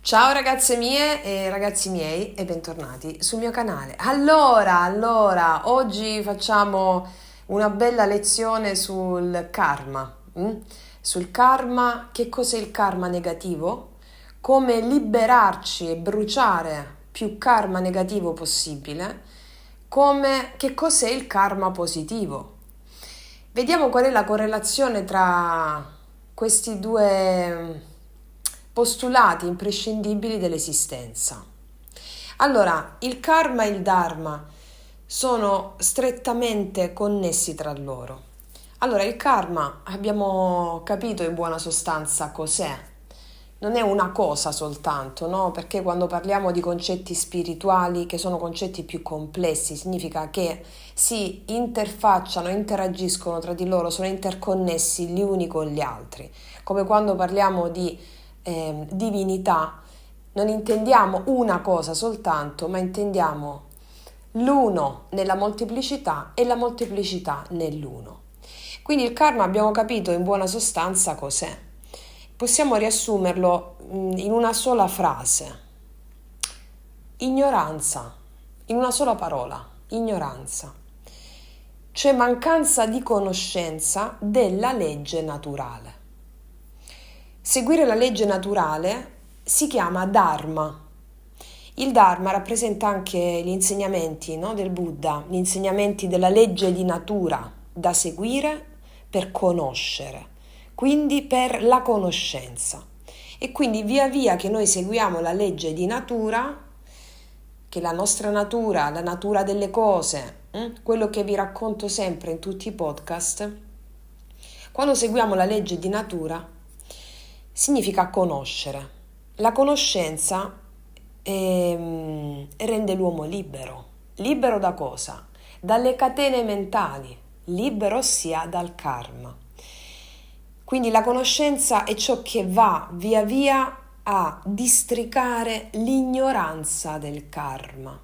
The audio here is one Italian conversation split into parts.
Ciao ragazze mie e ragazzi miei e bentornati sul mio canale. Allora, oggi facciamo una bella lezione sul karma. Sul karma, che cos'è il karma negativo, come liberarci e bruciare più karma negativo possibile, che cos'è il karma positivo. Vediamo qual è la correlazione tra questi due postulati imprescindibili dell'esistenza. Allora, il karma e il dharma sono strettamente connessi tra loro. Allora, il karma abbiamo capito in buona sostanza cos'è. Non è una cosa soltanto, no? Perché quando parliamo di concetti spirituali, che sono concetti più complessi, significa che si interfacciano, interagiscono tra di loro, sono interconnessi gli uni con gli altri. Come quando parliamo di divinità, non intendiamo una cosa soltanto, ma intendiamo l'uno nella molteplicità e la molteplicità nell'uno. Quindi il karma abbiamo capito in buona sostanza cos'è. Possiamo riassumerlo in una sola frase. Ignoranza, in una sola parola, ignoranza. Cioè mancanza di conoscenza della legge naturale. Seguire la legge naturale si chiama Dharma. Il Dharma rappresenta anche gli insegnamenti, no, del Buddha, gli insegnamenti della legge di natura da seguire per conoscere, quindi per la conoscenza. E quindi via via che noi seguiamo la legge di natura, che la nostra natura, la natura delle cose, quello che vi racconto sempre in tutti i podcast, quando seguiamo la legge di natura significa conoscere. La conoscenza rende l'uomo libero. Libero da cosa? Dalle catene mentali, libero ossia dal karma. Quindi la conoscenza è ciò che va via via a districare l'ignoranza del karma.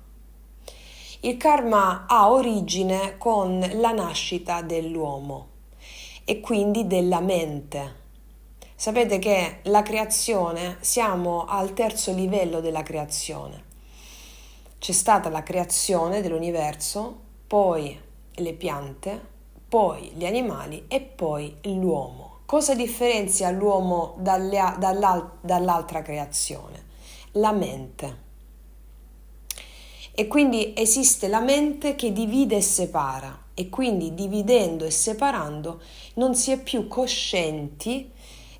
Il karma ha origine con la nascita dell'uomo e quindi della mente. Sapete che la creazione, siamo al terzo livello della creazione. C'è stata la creazione dell'universo, poi le piante, poi gli animali e poi l'uomo. Cosa differenzia l'uomo dall'altra creazione? La mente. E quindi esiste la mente che divide e separa, e quindi dividendo e separando non si è più coscienti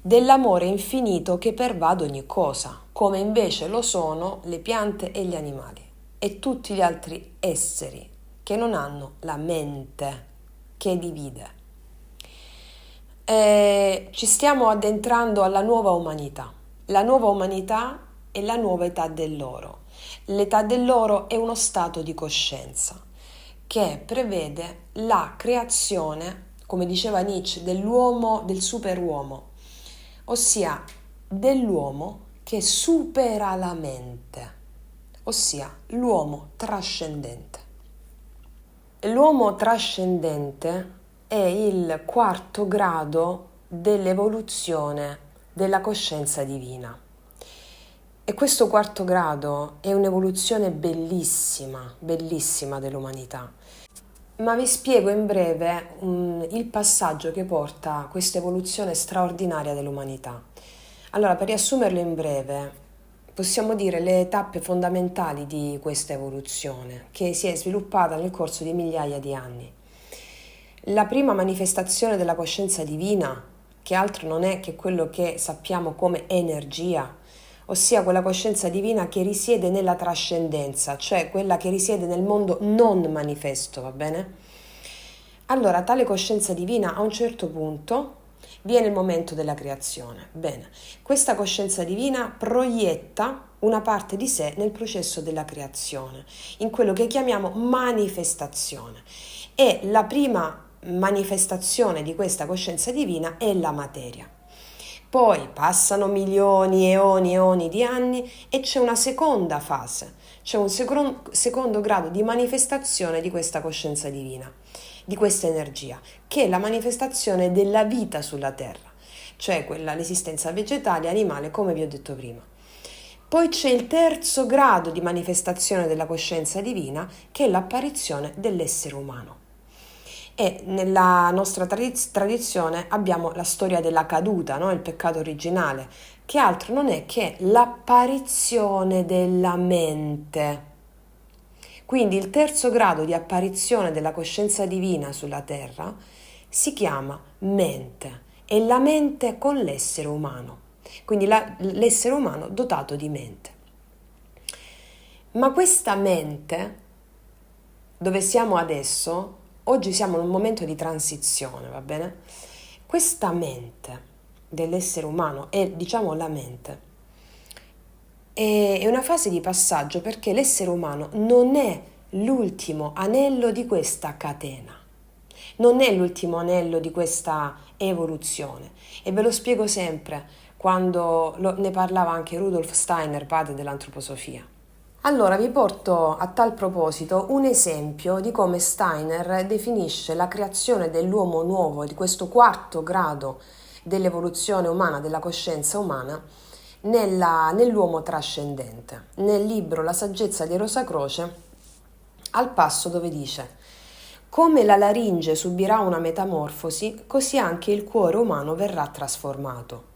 dell'amore infinito che pervade ogni cosa, come invece lo sono le piante e gli animali e tutti gli altri esseri che non hanno la mente che divide. Ci stiamo addentrando alla nuova umanità. La nuova umanità è la nuova età dell'oro. L'età dell'oro è uno stato di coscienza che prevede la creazione, come diceva Nietzsche, dell'uomo, del superuomo, ossia dell'uomo che supera la mente, ossia l'uomo trascendente. L'uomo trascendente è il quarto grado dell'evoluzione della coscienza divina. E questo quarto grado è un'evoluzione bellissima, bellissima dell'umanità. Ma vi spiego in breve il passaggio che porta a questa evoluzione straordinaria dell'umanità. Allora, per riassumerlo in breve, possiamo dire le tappe fondamentali di questa evoluzione, che si è sviluppata nel corso di migliaia di anni. La prima manifestazione della coscienza divina, che altro non è che quello che sappiamo come energia, ossia quella coscienza divina che risiede nella trascendenza, cioè quella che risiede nel mondo non manifesto, va bene? Allora, tale coscienza divina a un certo punto viene il momento della creazione. Bene, questa coscienza divina proietta una parte di sé nel processo della creazione, in quello che chiamiamo manifestazione. E la prima manifestazione di questa coscienza divina è la materia. Poi passano milioni, eoni di anni e c'è una seconda fase, c'è un secondo grado di manifestazione di questa coscienza divina, di questa energia, che è la manifestazione della vita sulla terra, cioè l'esistenza vegetale e animale, come vi ho detto prima. Poi c'è il terzo grado di manifestazione della coscienza divina, che è l'apparizione dell'essere umano. E nella nostra tradizione abbiamo la storia della caduta, no? Il peccato originale, che altro non è che l'apparizione della mente. Quindi il terzo grado di apparizione della coscienza divina sulla terra si chiama mente, e la mente con l'essere umano, quindi l'essere umano dotato di mente. Ma questa mente, dove siamo adesso, oggi siamo in un momento di transizione, va bene? Questa mente dell'essere umano, è diciamo la mente, è una fase di passaggio, perché l'essere umano non è l'ultimo anello di questa catena, non è l'ultimo anello di questa evoluzione, e ve lo spiego sempre quando ne parlava anche Rudolf Steiner, padre dell'antroposofia. Allora vi porto a tal proposito un esempio di come Steiner definisce la creazione dell'uomo nuovo, di questo quarto grado dell'evoluzione umana, della coscienza umana, nell'uomo trascendente. Nel libro La saggezza di Rosa Croce, al passo dove dice: come la laringe subirà una metamorfosi, così anche il cuore umano verrà trasformato.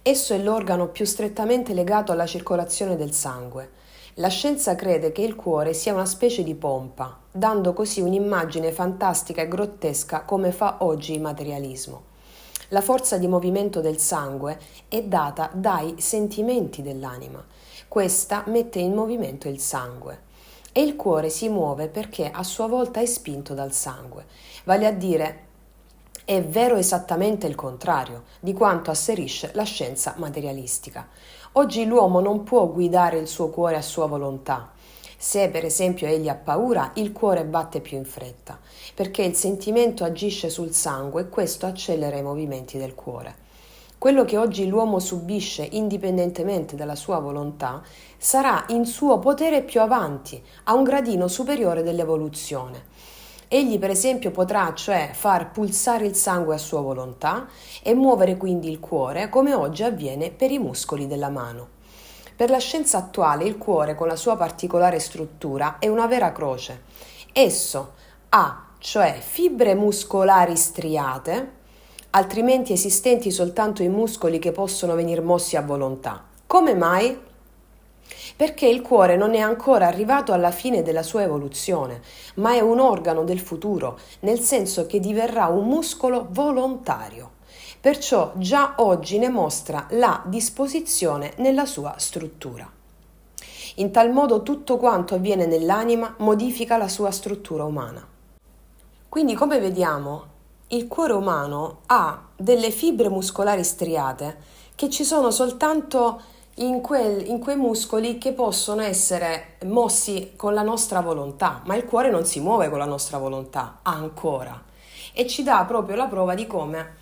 Esso è l'organo più strettamente legato alla circolazione del sangue. La scienza crede che il cuore sia una specie di pompa, dando così un'immagine fantastica e grottesca come fa oggi il materialismo. La forza di movimento del sangue è data dai sentimenti dell'anima. Questa mette in movimento il sangue. E il cuore si muove perché a sua volta è spinto dal sangue. Vale a dire, è vero esattamente il contrario di quanto asserisce la scienza materialistica. Oggi l'uomo non può guidare il suo cuore a sua volontà. Se per esempio egli ha paura, il cuore batte più in fretta, perché il sentimento agisce sul sangue e questo accelera i movimenti del cuore. Quello che oggi l'uomo subisce indipendentemente dalla sua volontà sarà in suo potere più avanti, a un gradino superiore dell'evoluzione. Egli per esempio potrà cioè far pulsare il sangue a sua volontà e muovere quindi il cuore, come oggi avviene per i muscoli della mano. Per la scienza attuale il cuore, con la sua particolare struttura, è una vera croce. Esso ha cioè fibre muscolari striate, altrimenti esistenti soltanto in muscoli che possono venir mossi a volontà. Come mai? Perché il cuore non è ancora arrivato alla fine della sua evoluzione, ma è un organo del futuro, nel senso che diverrà un muscolo volontario. Perciò già oggi ne mostra la disposizione nella sua struttura. In tal modo tutto quanto avviene nell'anima modifica la sua struttura umana. Quindi, come vediamo, il cuore umano ha delle fibre muscolari striate che ci sono soltanto in quei muscoli che possono essere mossi con la nostra volontà, ma il cuore non si muove con la nostra volontà ancora, e ci dà proprio la prova di come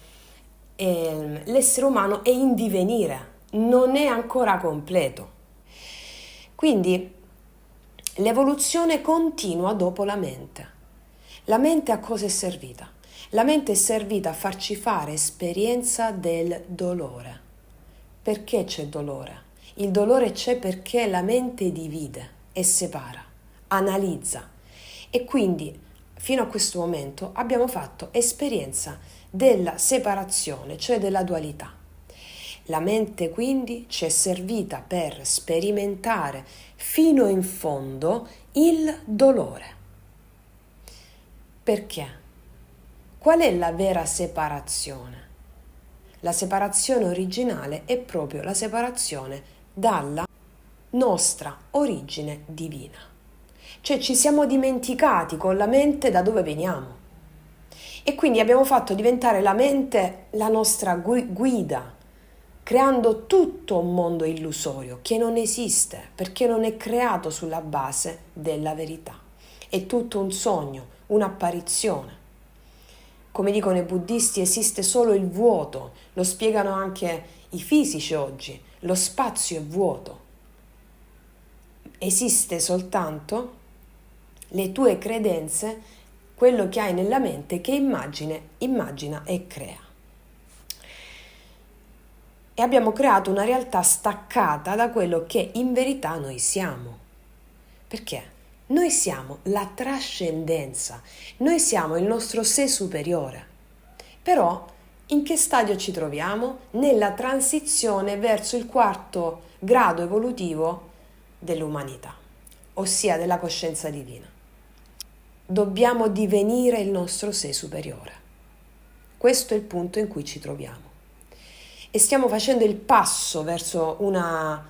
l'essere umano è in divenire, non è ancora completo. Quindi l'evoluzione continua dopo la mente. La mente a cosa è servita? La mente è servita a farci fare esperienza del dolore. Perché c'è dolore? Il dolore c'è perché la mente divide e separa, analizza, e quindi fino a questo momento abbiamo fatto esperienza della separazione, cioè della dualità. La mente quindi ci è servita per sperimentare fino in fondo il dolore. Perché? Qual è la vera separazione? La separazione originale è proprio la separazione dalla nostra origine divina. Cioè ci siamo dimenticati con la mente da dove veniamo. E quindi abbiamo fatto diventare la mente la nostra guida, creando tutto un mondo illusorio che non esiste perché non è creato sulla base della verità. È tutto un sogno, un'apparizione. Come dicono i buddisti, esiste solo il vuoto, lo spiegano anche i fisici oggi, lo spazio è vuoto. Esiste soltanto le tue credenze, quello che hai nella mente che immagina e crea. e abbiamo creato una realtà staccata da quello che in verità noi siamo. Perché? Noi siamo la trascendenza, noi siamo il nostro sé superiore. Però in che stadio ci troviamo? Nella transizione verso il quarto grado evolutivo dell'umanità, ossia della coscienza divina. Dobbiamo divenire il nostro sé superiore. Questo è il punto in cui ci troviamo. E stiamo facendo il passo verso una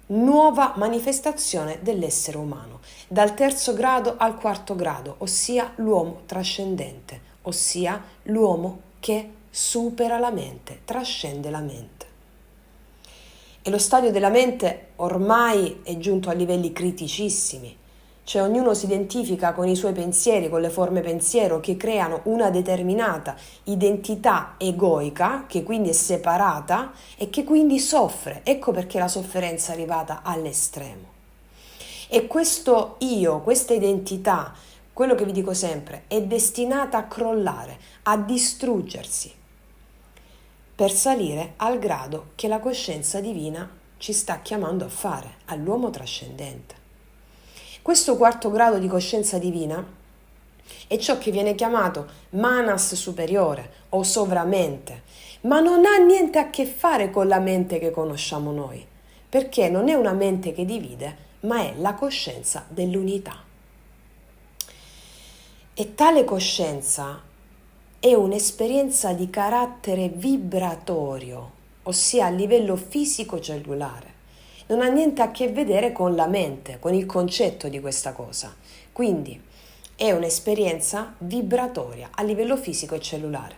nuova manifestazione dell'essere umano, dal terzo grado al quarto grado, ossia l'uomo trascendente, ossia l'uomo che supera la mente, trascende la mente. E lo stadio della mente ormai è giunto a livelli criticissimi, cioè ognuno si identifica con i suoi pensieri, con le forme pensiero che creano una determinata identità egoica, che quindi è separata e che quindi soffre. Ecco perché la sofferenza è arrivata all'estremo. E questo io, questa identità, quello che vi dico sempre, è destinata a crollare, a distruggersi, per salire al grado che la coscienza divina ci sta chiamando a fare, all'uomo trascendente. Questo quarto grado di coscienza divina è ciò che viene chiamato manas superiore o sovramente, ma non ha niente a che fare con la mente che conosciamo noi, perché non è una mente che divide, ma è la coscienza dell'unità. E tale coscienza è un'esperienza di carattere vibratorio, ossia a livello fisico-cellulare. Non ha niente a che vedere con la mente, con il concetto di questa cosa. Quindi è un'esperienza vibratoria a livello fisico e cellulare.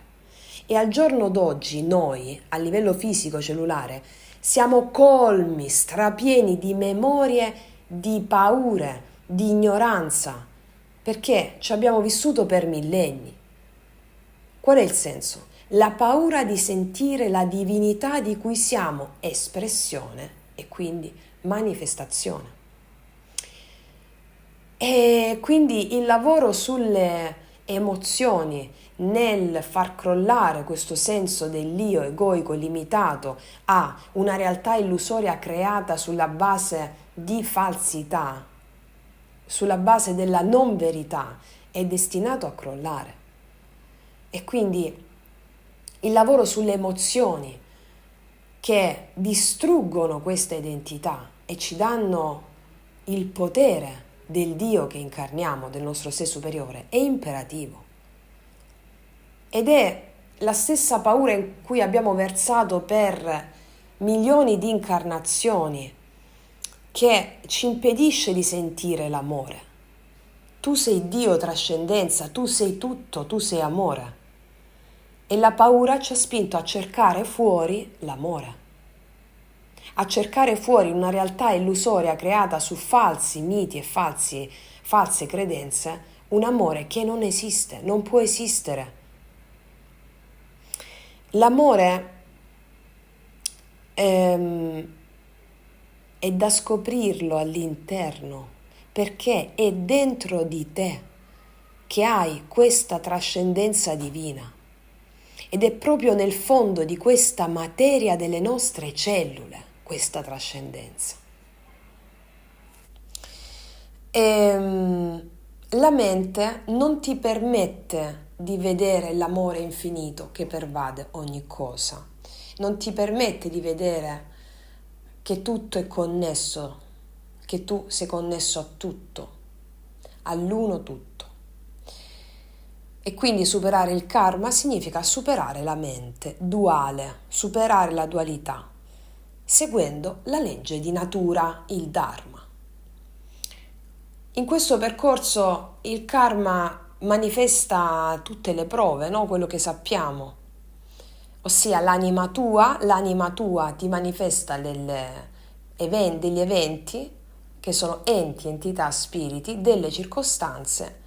E al giorno d'oggi noi, a livello fisico cellulare, siamo colmi, strapieni di memorie, di paure, di ignoranza, perché ci abbiamo vissuto per millenni. Qual è il senso? La paura di sentire la divinità di cui siamo espressione e quindi manifestazione. E quindi il lavoro sulle emozioni nel far crollare questo senso dell'io egoico limitato a una realtà illusoria creata sulla base di falsità, sulla base della non verità, è destinato a crollare. E quindi il lavoro sulle emozioni che distruggono questa identità e ci danno il potere del Dio che incarniamo, del nostro sé superiore, è imperativo. Ed è la stessa paura in cui abbiamo versato per milioni di incarnazioni che ci impedisce di sentire l'amore. Tu sei Dio, trascendenza, tu sei tutto, tu sei amore. E la paura ci ha spinto a cercare fuori l'amore, a cercare fuori una realtà illusoria creata su falsi miti e false credenze, un amore che non esiste, non può esistere. L'amore è da scoprirlo all'interno, perché è dentro di te che hai questa trascendenza divina. Ed è proprio nel fondo di questa materia delle nostre cellule, questa trascendenza. La mente non ti permette di vedere l'amore infinito che pervade ogni cosa, non ti permette di vedere che tutto è connesso, che tu sei connesso a tutto, all'uno tutto. E quindi superare il karma significa superare la mente duale, superare la dualità, seguendo la legge di natura, il Dharma. In questo percorso il karma manifesta tutte le prove, no? Quello che sappiamo, ossia l'anima tua ti manifesta degli eventi che sono enti, entità, spiriti, delle circostanze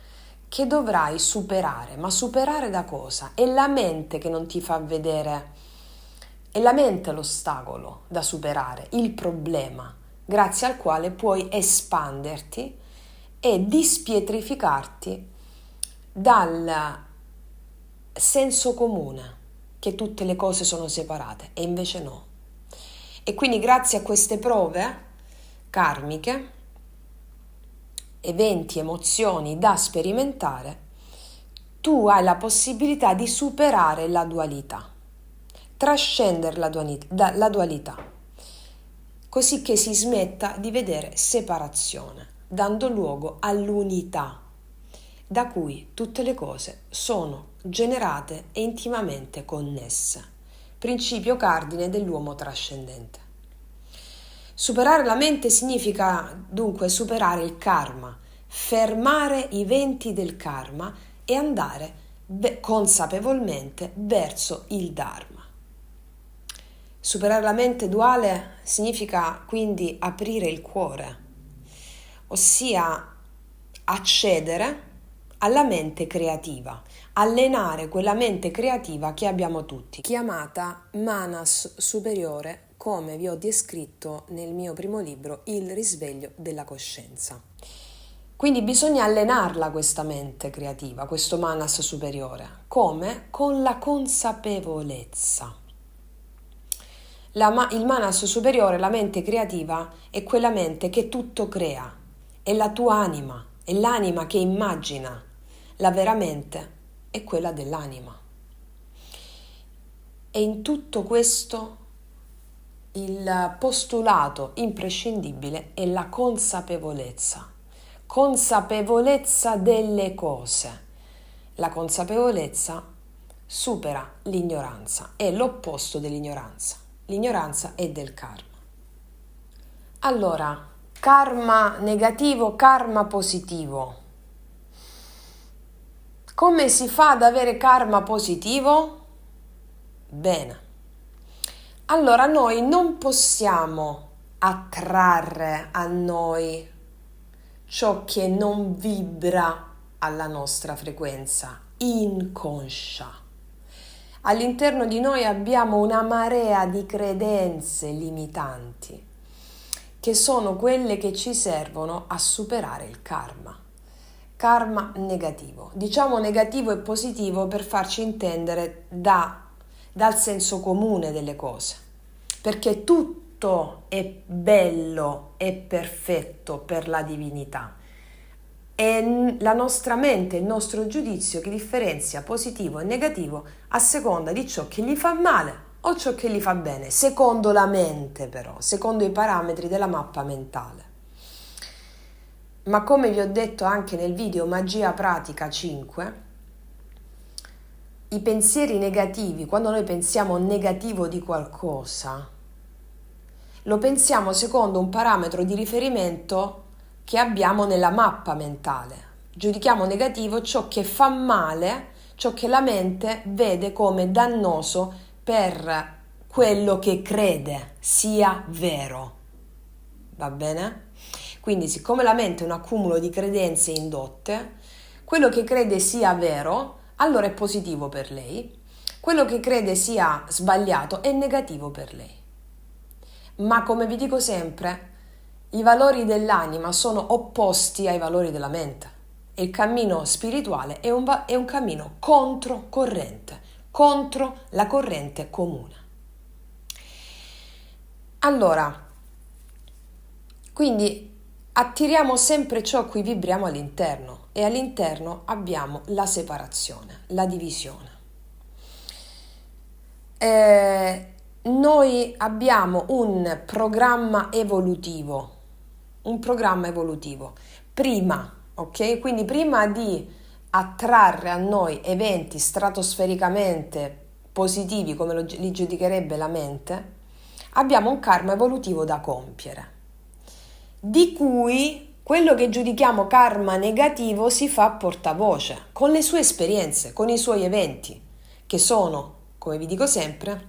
che dovrai superare, ma superare da cosa? È la mente che non ti fa vedere, è la mente l'ostacolo da superare, il problema, grazie al quale puoi espanderti e dispietrificarti dal senso comune che tutte le cose sono separate, e invece no. E quindi grazie a queste prove karmiche, eventi, emozioni da sperimentare, tu hai la possibilità di superare la dualità, trascendere la dualità, così che si smetta di vedere separazione, dando luogo all'unità, da cui tutte le cose sono generate e intimamente connesse, principio cardine dell'uomo trascendente. Superare la mente significa dunque superare il karma, fermare i venti del karma e andare consapevolmente verso il Dharma. Superare la mente duale significa quindi aprire il cuore, ossia accedere alla mente creativa, allenare quella mente creativa che abbiamo tutti, chiamata Manas superiore, come vi ho descritto nel mio primo libro, Il risveglio della coscienza. Quindi bisogna allenarla questa mente creativa, questo Manas superiore. Come? Con la consapevolezza. Il Manas superiore, la mente creativa, è quella mente che tutto crea, è la tua anima, è l'anima che immagina. La vera mente è quella dell'anima. E in tutto questo il postulato imprescindibile è la consapevolezza delle cose. La consapevolezza supera l'ignoranza, è l'opposto dell'ignoranza. L'ignoranza è del karma. Allora, karma negativo, karma positivo. Come si fa ad avere karma positivo? Bene. Allora noi non possiamo attrarre a noi ciò che non vibra alla nostra frequenza inconscia. All'interno di noi abbiamo una marea di credenze limitanti che sono quelle che ci servono a superare il karma. Karma negativo. Diciamo negativo e positivo per farci intendere dal senso comune delle cose, perché tutto è bello e perfetto per la divinità. È la nostra mente, il nostro giudizio che differenzia positivo e negativo a seconda di ciò che gli fa male o ciò che gli fa bene, secondo la mente però, secondo i parametri della mappa mentale. Ma come vi ho detto anche nel video Magia Pratica 5, i pensieri negativi, quando noi pensiamo negativo di qualcosa, lo pensiamo secondo un parametro di riferimento che abbiamo nella mappa mentale. Giudichiamo negativo ciò che fa male, ciò che la mente vede come dannoso per quello che crede sia vero. Va bene? Quindi, siccome la mente è un accumulo di credenze indotte, quello che crede sia vero, allora è positivo per lei. Quello che crede sia sbagliato è negativo per lei. Ma come vi dico sempre, i valori dell'anima sono opposti ai valori della mente. E il cammino spirituale è un cammino controcorrente, contro la corrente comune. Allora, quindi attiriamo sempre ciò a cui vibriamo all'interno e all'interno abbiamo la separazione, la divisione. Noi abbiamo un programma evolutivo. Prima, ok? Quindi prima di attrarre a noi eventi stratosfericamente positivi come li giudicherebbe la mente, abbiamo un karma evolutivo da compiere, di cui quello che giudichiamo karma negativo si fa portavoce con le sue esperienze, con i suoi eventi, che sono, come vi dico sempre,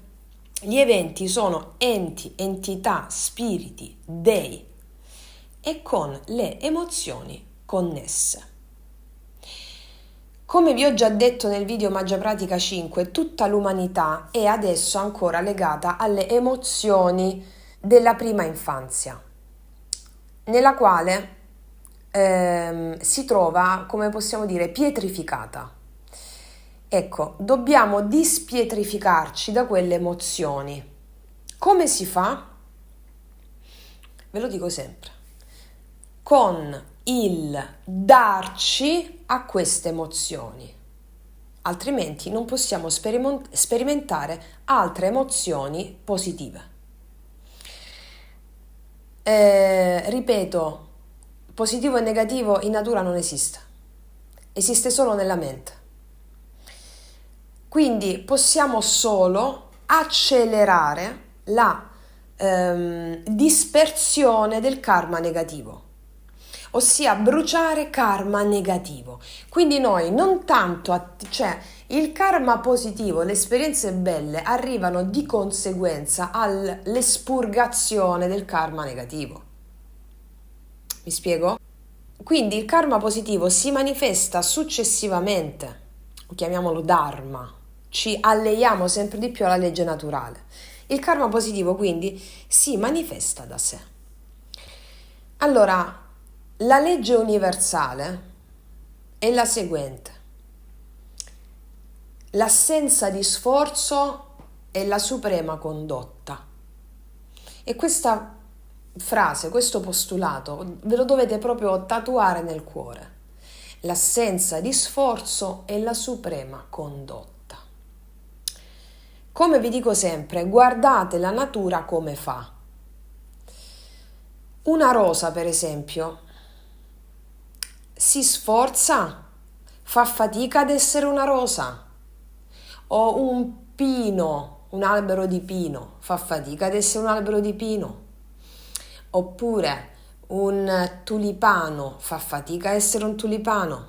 gli eventi sono enti, entità, spiriti, dei, e con le emozioni connesse. Come vi ho già detto nel video Magia Pratica 5, tutta l'umanità è adesso ancora legata alle emozioni della prima infanzia, nella quale si trova, come possiamo dire, pietrificata. Ecco, dobbiamo dispietrificarci da quelle emozioni. Come si fa? ve lo dico sempre, con il darci a queste emozioni, altrimenti non possiamo sperimentare altre emozioni positive. Ripeto, positivo e negativo in natura non esiste solo nella mente. Quindi possiamo solo accelerare la dispersione del karma negativo, ossia bruciare karma negativo. Quindi noi non tanto, cioè il karma positivo, le esperienze belle arrivano di conseguenza all'espurgazione del karma negativo. Mi spiego? Quindi il karma positivo si manifesta successivamente, chiamiamolo dharma, ci alleiamo sempre di più alla legge naturale. Il karma positivo quindi si manifesta da sé. Allora, la legge universale è la seguente: l'assenza di sforzo è la suprema condotta. E questa frase, questo postulato, ve lo dovete proprio tatuare nel cuore. L'assenza di sforzo è la suprema condotta. Come vi dico sempre, guardate la natura come fa. Una rosa, per esempio, si sforza, fa fatica ad essere una rosa. O un pino, un albero di pino, fa fatica ad essere un albero di pino. Oppure un tulipano fa fatica a essere un tulipano?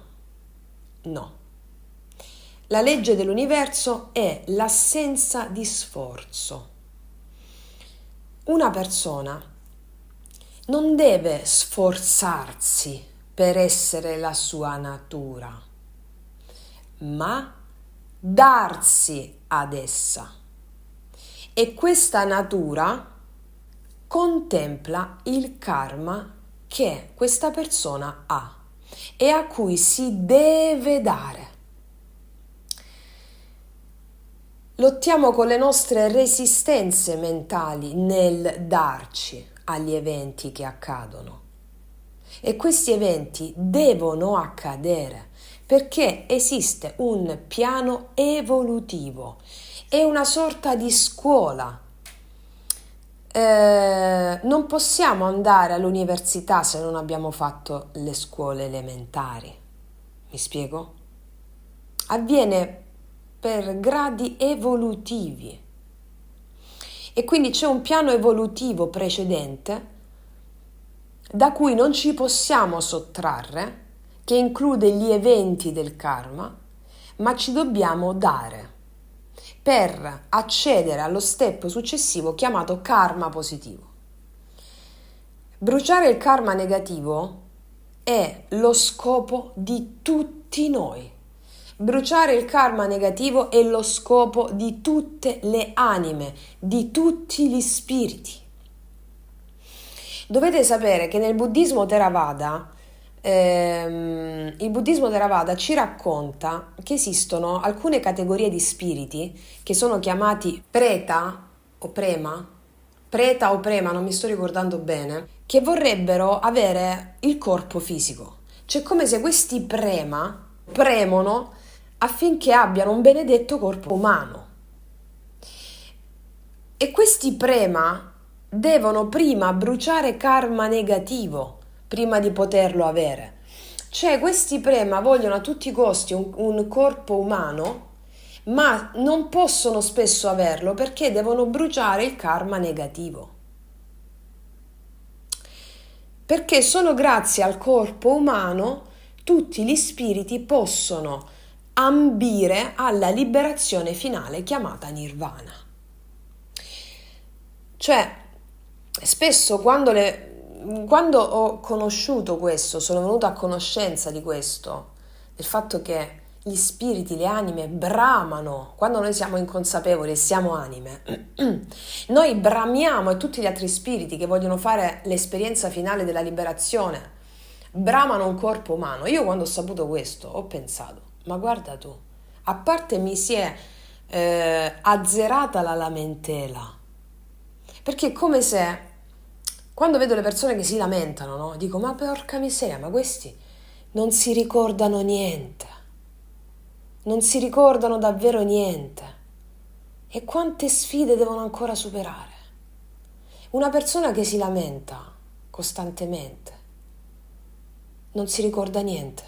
No. La legge dell'universo è l'assenza di sforzo. Una persona non deve sforzarsi per essere la sua natura, ma darsi ad essa. E questa natura contempla il karma che questa persona ha e a cui si deve dare. Lottiamo con le nostre resistenze mentali nel darci agli eventi che accadono. E questi eventi devono accadere perché esiste un piano evolutivo, è una sorta di scuola. Non possiamo andare all'università se non abbiamo fatto le scuole elementari. Mi spiego? Avviene per gradi evolutivi e quindi c'è un piano evolutivo precedente da cui non ci possiamo sottrarre, che include gli eventi del karma, ma ci dobbiamo dare per accedere allo step successivo chiamato karma positivo. Bruciare il karma negativo è lo scopo di tutti noi. Bruciare il karma negativo è lo scopo di tutte le anime, di tutti gli spiriti. Dovete sapere che nel buddismo Theravada, il buddismo Theravada ci racconta che esistono alcune categorie di spiriti che sono chiamati preta o prema, non mi sto ricordando bene, che vorrebbero avere il corpo fisico. Cioè come se questi premono affinché abbiano un benedetto corpo umano. E questi prema devono prima bruciare karma negativo prima di poterlo avere. Cioè questi prema vogliono a tutti i costi un corpo umano, ma non possono spesso averlo perché devono bruciare il karma negativo. Perché solo grazie al corpo umano tutti gli spiriti possono ambire alla liberazione finale chiamata nirvana. Cioè, spesso quando ho conosciuto questo, sono venuta a conoscenza di questo, del fatto che gli spiriti, le anime bramano, quando noi siamo inconsapevoli e siamo anime, noi bramiamo e tutti gli altri spiriti che vogliono fare l'esperienza finale della liberazione bramano un corpo umano. Io quando ho saputo questo ho pensato, ma guarda tu, a parte mi si è azzerata la lamentela, perché è come se quando vedo le persone che si lamentano, no? Dico, ma porca miseria, ma questi non si ricordano niente, non si ricordano davvero niente. E quante sfide devono ancora superare? Una persona che si lamenta costantemente non si ricorda niente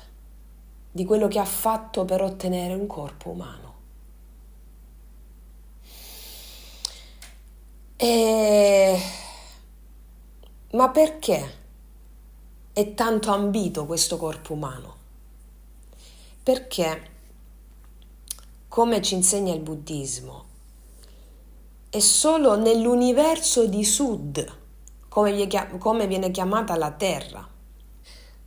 di quello che ha fatto per ottenere un corpo umano. Ma perché è tanto ambito questo corpo umano? Perché, come ci insegna il buddismo, è solo nell'universo di Sud, come viene chiamata la Terra,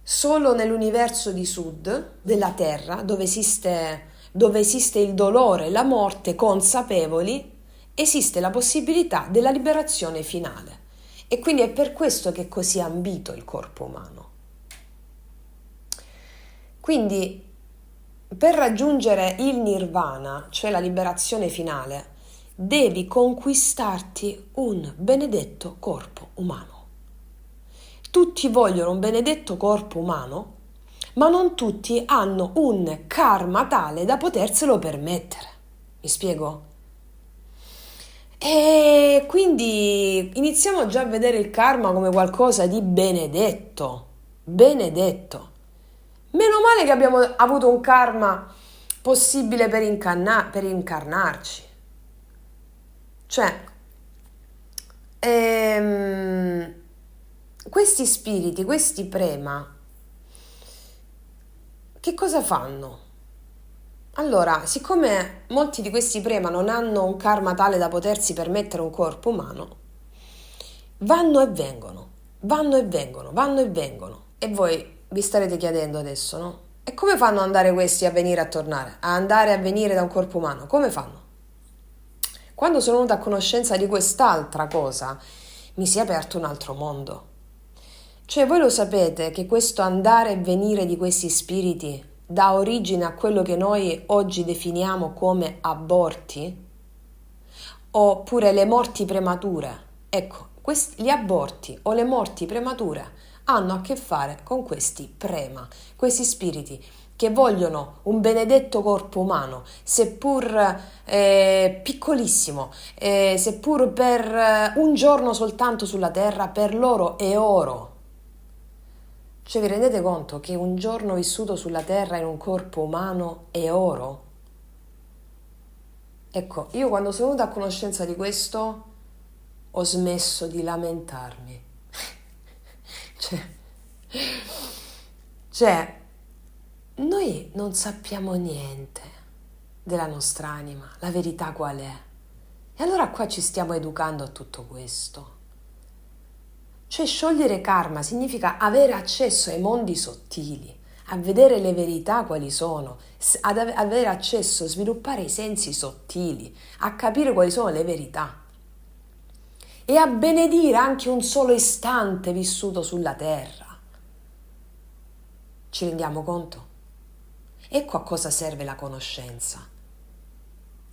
solo nell'universo di Sud della Terra, dove esiste il dolore e la morte consapevoli, esiste la possibilità della liberazione finale. E quindi è per questo che è così ambito il corpo umano. Quindi, per raggiungere il nirvana, cioè la liberazione finale, devi conquistarti un benedetto corpo umano. Tutti vogliono un benedetto corpo umano, ma non tutti hanno un karma tale da poterselo permettere. Mi spiego? E quindi iniziamo già a vedere il karma come qualcosa di benedetto. Benedetto. Meno male che abbiamo avuto un karma possibile per incarnarci. Cioè, questi spiriti, questi prema, che cosa fanno? Allora, siccome molti di questi prema non hanno un karma tale da potersi permettere un corpo umano, vanno e vengono, vanno e vengono, vanno e vengono. E voi vi starete chiedendo adesso, no? E come fanno ad andare questi a venire a tornare? A andare a venire da un corpo umano? Come fanno? Quando sono venuta a conoscenza di quest'altra cosa, mi si è aperto un altro mondo. Cioè, voi lo sapete che questo andare e venire di questi spiriti dà origine a quello che noi oggi definiamo come aborti? Oppure le morti premature? Ecco, gli aborti o le morti premature hanno a che fare con questi prema, questi spiriti che vogliono un benedetto corpo umano, seppur piccolissimo, seppur per un giorno soltanto sulla terra, per loro è oro. Cioè, vi rendete conto che un giorno vissuto sulla terra in un corpo umano è oro? Ecco, io quando sono venuta a conoscenza di questo ho smesso di lamentarmi. cioè, noi non sappiamo niente della nostra anima, la verità qual è? E allora qua ci stiamo educando a tutto questo. Cioè, sciogliere karma significa avere accesso ai mondi sottili, a vedere le verità quali sono, avere accesso, sviluppare i sensi sottili, a capire quali sono le verità e a benedire anche un solo istante vissuto sulla terra. Ci rendiamo conto? Ecco a cosa serve la conoscenza.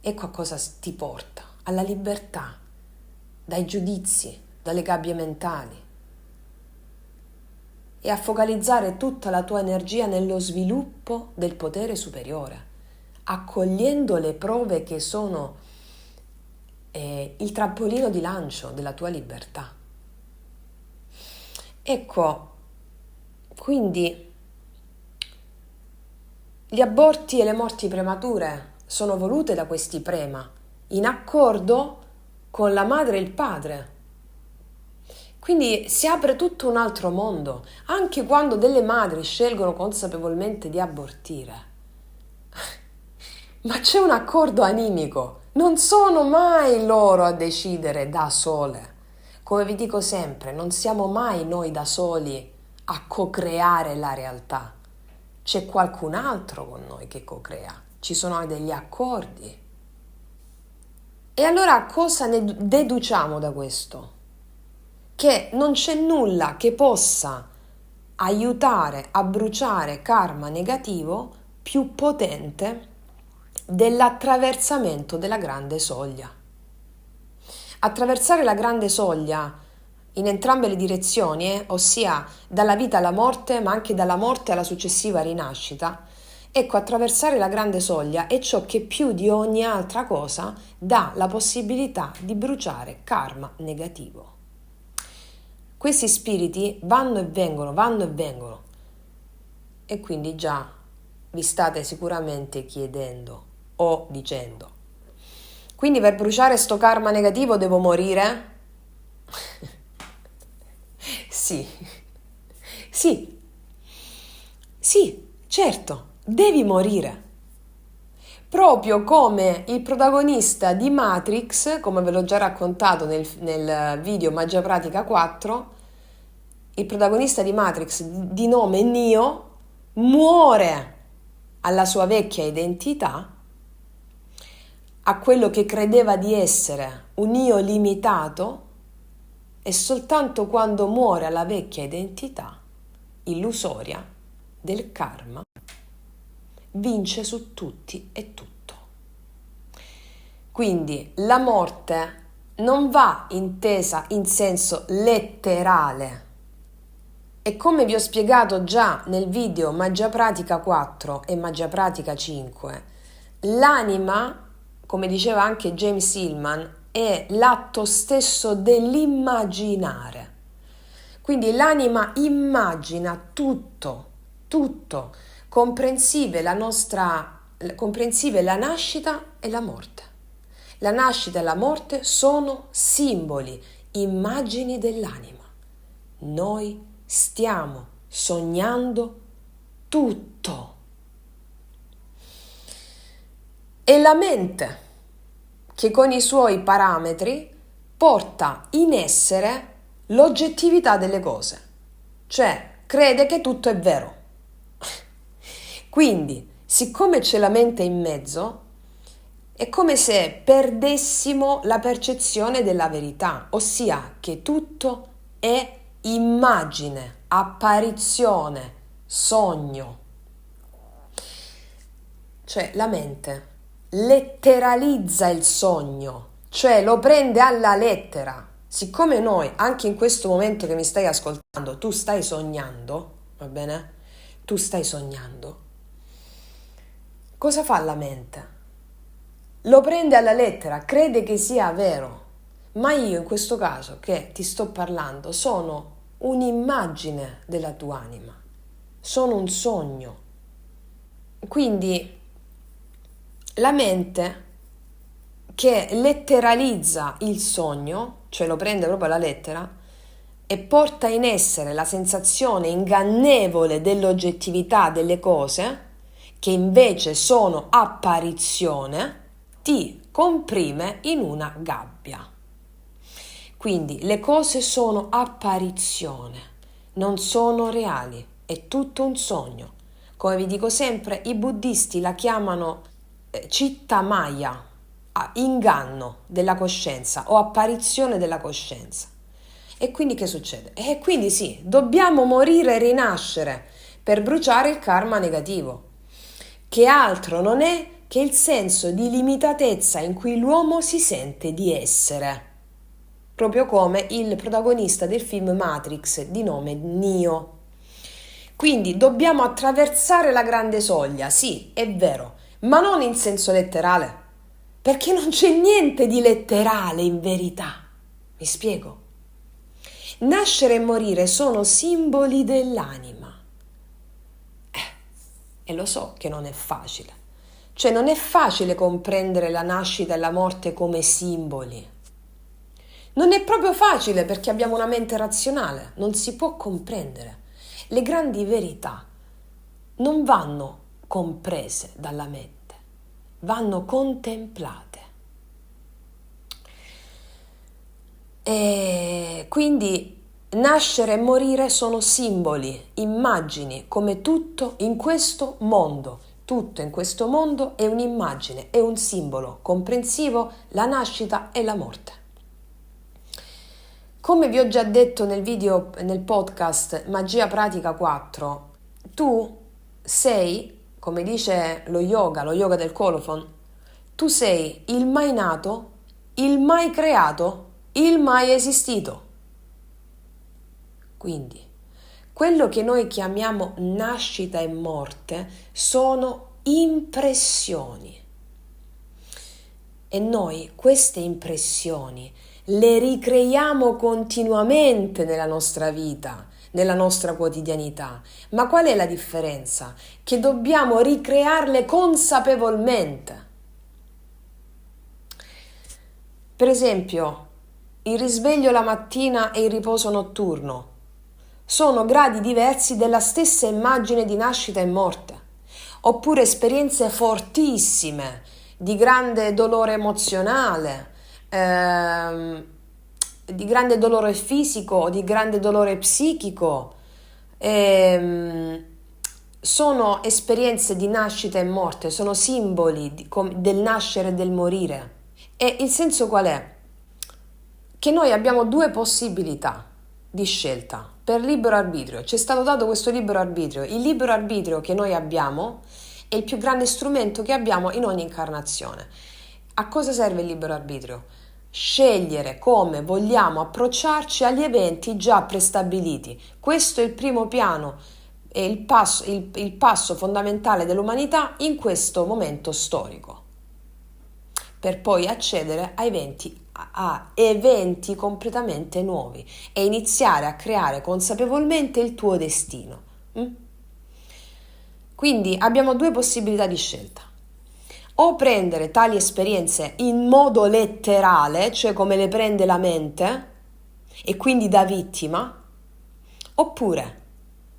Ecco a cosa ti porta, alla libertà, dai giudizi, dalle gabbie mentali e a focalizzare tutta la tua energia nello sviluppo del potere superiore, accogliendo le prove che sono il trampolino di lancio della tua libertà. Ecco, quindi gli aborti e le morti premature sono volute da questi prema, in accordo con la madre e il padre. Quindi si apre tutto un altro mondo, anche quando delle madri scelgono consapevolmente di abortire. Ma c'è un accordo animico, non sono mai loro a decidere da sole. Come vi dico sempre, non siamo mai noi da soli a co-creare la realtà. C'è qualcun altro con noi che co-crea, ci sono degli accordi. E allora cosa ne deduciamo da questo? Che non c'è nulla che possa aiutare a bruciare karma negativo più potente dell'attraversamento della grande soglia. Attraversare la grande soglia in entrambe le direzioni, ossia dalla vita alla morte, ma anche dalla morte alla successiva rinascita. Ecco, attraversare la grande soglia è ciò che più di ogni altra cosa dà la possibilità di bruciare karma negativo. Questi spiriti vanno e vengono, e quindi già vi state sicuramente chiedendo o dicendo: quindi per bruciare sto karma negativo devo morire? Sì, sì, certo, devi morire. Proprio come il protagonista di Matrix, come ve l'ho già raccontato nel video Magia Pratica 4, il protagonista di Matrix di nome Neo muore alla sua vecchia identità, a quello che credeva di essere un io limitato, e soltanto quando muore alla vecchia identità illusoria del karma vince su tutti e tutto. Quindi la morte non va intesa in senso letterale, e come vi ho spiegato già nel video Magia Pratica 4 e Magia Pratica 5, l'anima, come diceva anche James Hillman, è l'atto stesso dell'immaginare. Quindi l'anima immagina tutto, comprensive la nascita e la morte. La nascita e la morte sono simboli, immagini dell'anima. Noi stiamo sognando tutto. È la mente che con i suoi parametri porta in essere l'oggettività delle cose, cioè crede che tutto è vero. Quindi, siccome c'è la mente in mezzo, è come se perdessimo la percezione della verità, ossia che tutto è immagine, apparizione, sogno. Cioè la mente letteralizza il sogno, cioè lo prende alla lettera. Siccome noi, anche in questo momento che mi stai ascoltando, tu stai sognando, va bene? Tu stai sognando. Cosa fa la mente? Lo prende alla lettera, crede che sia vero. Ma io in questo caso che ti sto parlando sono un'immagine della tua anima, sono un sogno. Quindi la mente che letteralizza il sogno, cioè lo prende proprio alla lettera, e porta in essere la sensazione ingannevole dell'oggettività delle cose, che invece sono apparizione, ti comprime in una gabbia. Quindi le cose sono apparizione, non sono reali, è tutto un sogno. Come vi dico sempre, i buddisti la chiamano citta maya, inganno della coscienza o apparizione della coscienza. E quindi che succede? E quindi sì, dobbiamo morire e rinascere per bruciare il karma negativo, che altro non è che il senso di limitatezza in cui l'uomo si sente di essere, proprio come il protagonista del film Matrix di nome Neo. Quindi dobbiamo attraversare la grande soglia, sì, è vero, ma non in senso letterale, perché non c'è niente di letterale in verità. Mi spiego? Nascere e morire sono simboli dell'anima. E lo so che non è facile. Cioè non è facile comprendere la nascita e la morte come simboli. Non è proprio facile perché abbiamo una mente razionale, non si può comprendere. Le grandi verità non vanno comprese dalla mente, vanno contemplate. E quindi nascere e morire sono simboli, immagini, come tutto in questo mondo. Tutto in questo mondo è un'immagine, è un simbolo comprensivo, la nascita e la morte. Come vi ho già detto nel podcast Magia Pratica 4, tu sei, come dice lo yoga del colophon, tu sei il mai nato, il mai creato, il mai esistito. Quindi, quello che noi chiamiamo nascita e morte sono impressioni. E noi queste impressioni le ricreiamo continuamente nella nostra vita, nella nostra quotidianità. Ma qual è la differenza? Che dobbiamo ricrearle consapevolmente. Per esempio, il risveglio la mattina e il riposo notturno sono gradi diversi della stessa immagine di nascita e morte, oppure esperienze fortissime di grande dolore emozionale, di grande dolore fisico, di grande dolore psichico. Sono esperienze di nascita e morte, sono simboli del nascere e del morire. E il senso qual è? Che noi abbiamo due possibilità di scelta per libero arbitrio. Ci è stato dato questo libero arbitrio. Il libero arbitrio che noi abbiamo è il più grande strumento che abbiamo in ogni incarnazione. A cosa serve il libero arbitrio? Scegliere come vogliamo approcciarci agli eventi già prestabiliti. Questo è il primo piano, è il passo fondamentale dell'umanità in questo momento storico, per poi accedere a eventi completamente nuovi e iniziare a creare consapevolmente il tuo destino. Quindi abbiamo due possibilità di scelta: o prendere tali esperienze in modo letterale, cioè come le prende la mente, e quindi da vittima, oppure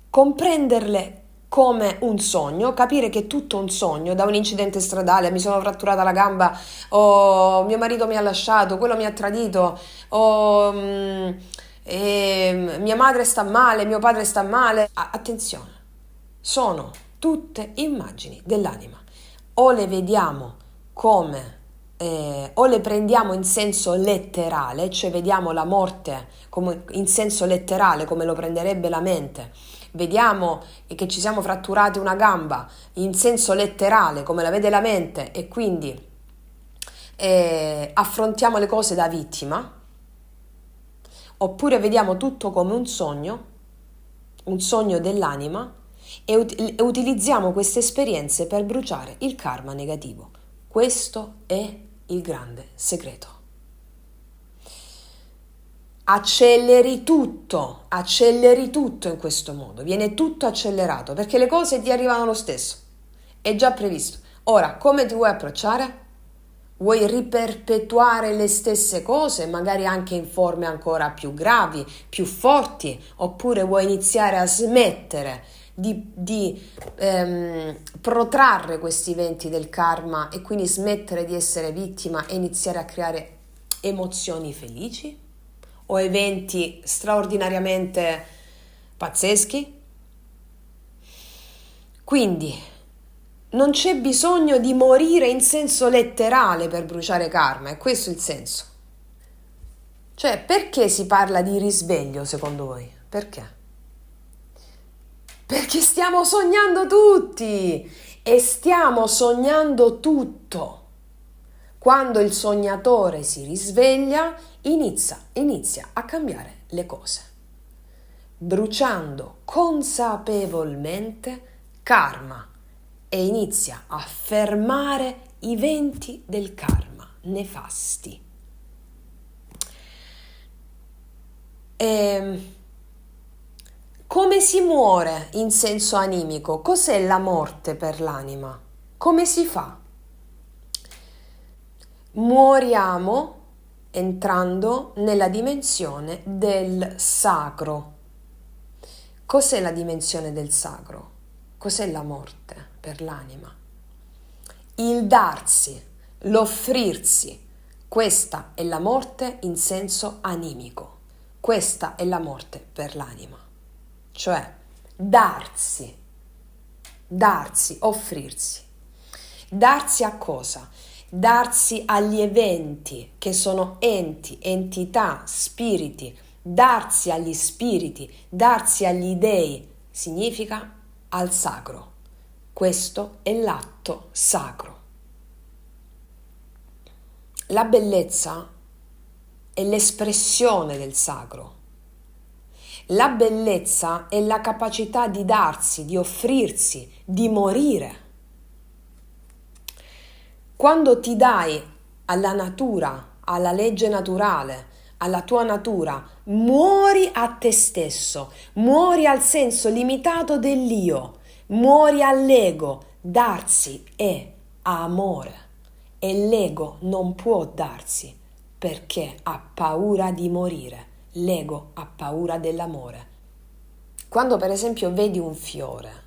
comprenderle come un sogno, capire che è tutto un sogno, da un incidente stradale, mi sono fratturata la gamba, o mio marito mi ha lasciato, quello mi ha tradito, o mia madre sta male, mio padre sta male. Attenzione, sono tutte immagini dell'anima. O le vediamo come, o le prendiamo in senso letterale, cioè vediamo la morte come, in senso letterale come lo prenderebbe la mente, vediamo che ci siamo fratturati una gamba in senso letterale come la vede la mente e quindi affrontiamo le cose da vittima, oppure vediamo tutto come un sogno dell'anima, e utilizziamo queste esperienze per bruciare il karma negativo. Questo è il grande segreto. Acceleri tutto in questo modo, viene tutto accelerato perché le cose ti arrivano lo stesso, è già previsto. Ora, come ti vuoi approcciare? Vuoi riperpetuare le stesse cose, magari anche in forme ancora più gravi, più forti, oppure vuoi iniziare a smettere di protrarre questi eventi del karma e quindi smettere di essere vittima e iniziare a creare emozioni felici o eventi straordinariamente pazzeschi? Quindi non c'è bisogno di morire in senso letterale per bruciare karma, è questo il senso. Cioè, perché si parla di risveglio secondo voi? Perché? Perché stiamo sognando tutti e stiamo sognando tutto. Quando il sognatore si risveglia, inizia a cambiare le cose, bruciando consapevolmente karma e inizia a fermare i venti del karma nefasti. Come si muore in senso animico? Cos'è la morte per l'anima? Come si fa? Muoriamo entrando nella dimensione del sacro. Cos'è la dimensione del sacro? Cos'è la morte per l'anima? Il darsi, l'offrirsi. Questa è la morte in senso animico. Questa è la morte per l'anima. Cioè darsi, offrirsi. Darsi a cosa? Darsi agli eventi che sono enti, entità, spiriti. Darsi agli spiriti, darsi agli dei significa al sacro. Questo è l'atto sacro. La bellezza è l'espressione del sacro. La bellezza è la capacità di darsi, di offrirsi, di morire. Quando ti dai alla natura, alla legge naturale, alla tua natura, muori a te stesso, muori al senso limitato dell'io, muori all'ego. Darsi è amore e l'ego non può darsi perché ha paura di morire. L'ego ha paura dell'amore. Quando per esempio vedi un fiore,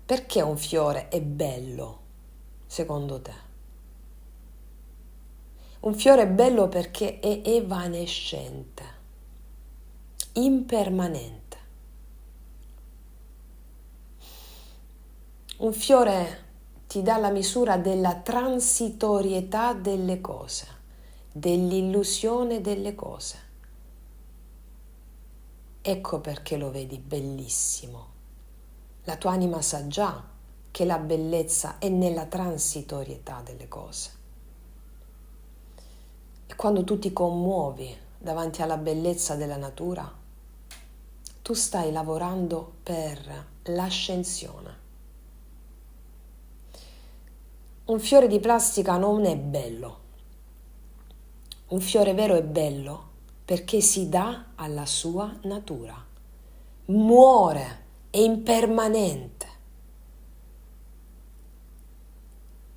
perché un fiore è bello secondo te? Un fiore è bello perché è evanescente, impermanente. Un fiore ti dà la misura della transitorietà delle cose, dell'illusione delle cose. Ecco perché lo vedi bellissimo. La tua anima sa già che la bellezza è nella transitorietà delle cose. E quando tu ti commuovi davanti alla bellezza della natura, tu stai lavorando per l'ascensione. Un fiore di plastica non è bello. Un fiore vero è bello perché si dà alla sua natura. Muore, è impermanente.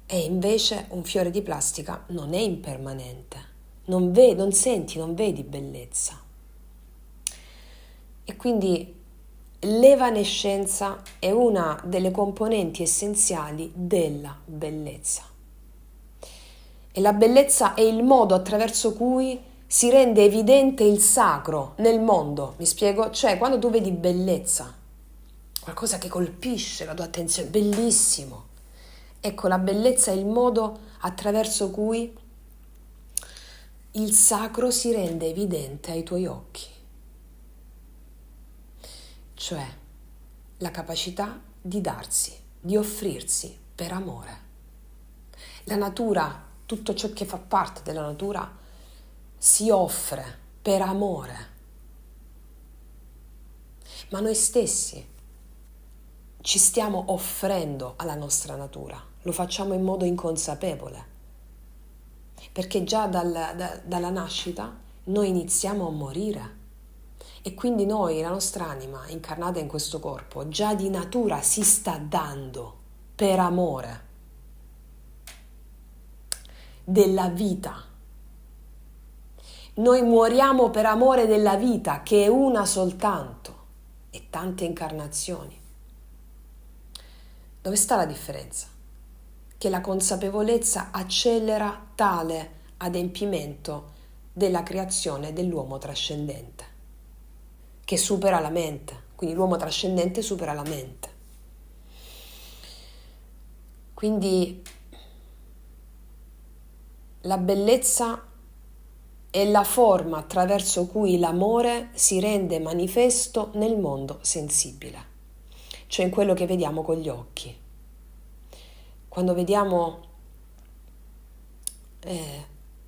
E invece un fiore di plastica non è impermanente. Non senti, non vedi bellezza. E quindi l'evanescenza è una delle componenti essenziali della bellezza. E la bellezza è il modo attraverso cui si rende evidente il sacro nel mondo. Mi spiego? Cioè, quando tu vedi bellezza, qualcosa che colpisce la tua attenzione, bellissimo. Ecco, la bellezza è il modo attraverso cui il sacro si rende evidente ai tuoi occhi. Cioè, la capacità di darsi, di offrirsi per amore. La natura, tutto ciò che fa parte della natura, si offre per amore. Ma noi stessi ci stiamo offrendo alla nostra natura, lo facciamo in modo inconsapevole, perché già dalla nascita noi iniziamo a morire. E quindi noi, la nostra anima incarnata in questo corpo, già di natura si sta dando per amore della vita. Noi muoriamo per amore della vita, che è una soltanto, e tante incarnazioni. Dove sta la differenza? Che la consapevolezza accelera tale adempimento della creazione dell'uomo trascendente, che supera la mente. Quindi l'uomo trascendente supera la mente. Quindi la bellezza è la forma attraverso cui l'amore si rende manifesto nel mondo sensibile, cioè in quello che vediamo con gli occhi. Quando vediamo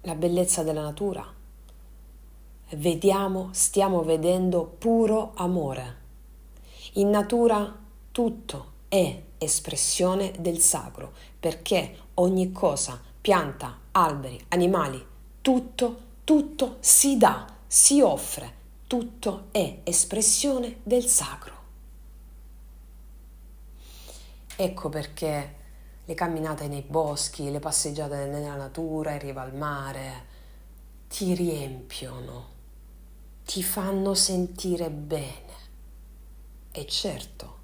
la bellezza della natura, stiamo vedendo puro amore. In natura tutto è espressione del sacro, perché ogni cosa, pianta, alberi, animali, tutto si dà, si offre, tutto è espressione del sacro. Ecco perché le camminate nei boschi, le passeggiate nella natura, in riva al mare, ti riempiono, ti fanno sentire bene. E certo,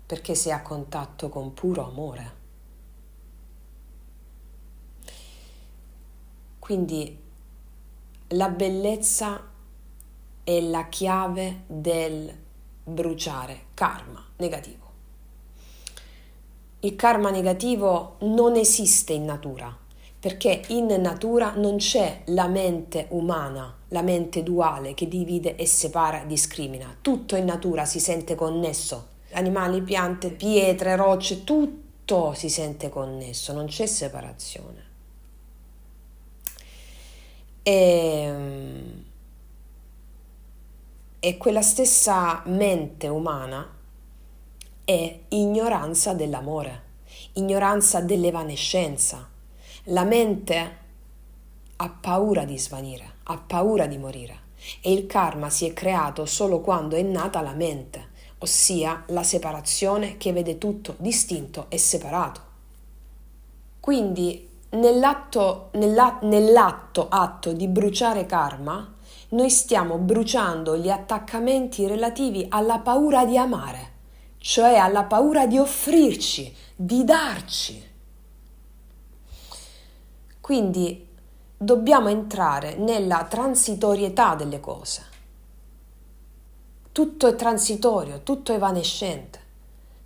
perché sei a contatto con puro amore. Quindi la bellezza è la chiave del bruciare karma negativo. Il karma negativo non esiste in natura, perché in natura non c'è la mente umana, la mente duale che divide e separa e discrimina. Tutto in natura si sente connesso. Animali, piante, pietre, rocce, tutto si sente connesso, non c'è separazione. E quella stessa mente umana è ignoranza dell'amore, ignoranza dell'evanescenza. La mente ha paura di svanire, ha paura di morire e il karma si è creato solo quando è nata la mente, ossia la separazione che vede tutto distinto e separato. Quindi nell'atto di bruciare karma, noi stiamo bruciando gli attaccamenti relativi alla paura di amare, cioè alla paura di offrirci, di darci. Quindi dobbiamo entrare nella transitorietà delle cose. Tutto è transitorio, tutto è evanescente.